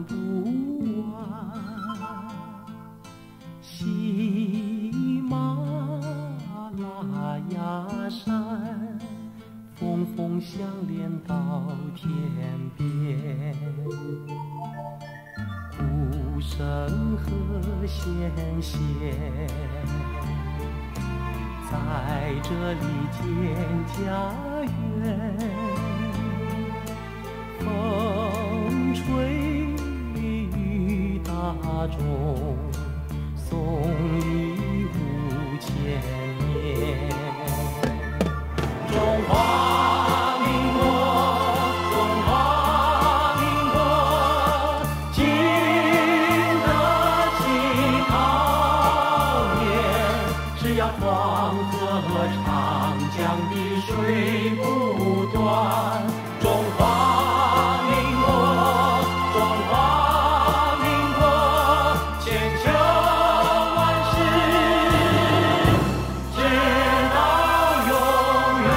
不完。喜马拉雅山，峰峰相连到天边。古圣和先贤在这里建家园，风吹雨打中，颂誉5000年。中华民国，中华民国，经得起考验。只要黄河和长江的水不断，中华民国，中华民国，千秋万世，直到永远。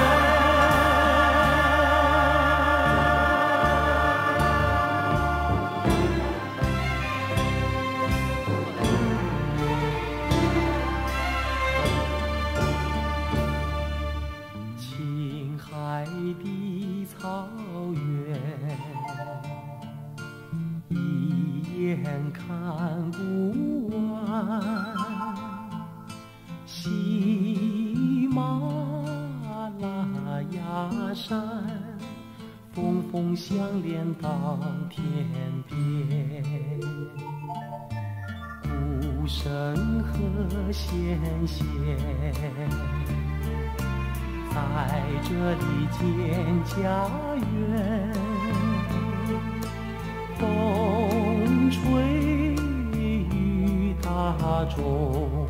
青海的草原，一眼看不完。喜马拉雅山，峰峰相连到天边。古圣和先贤在这里建家园，风吹雨打中，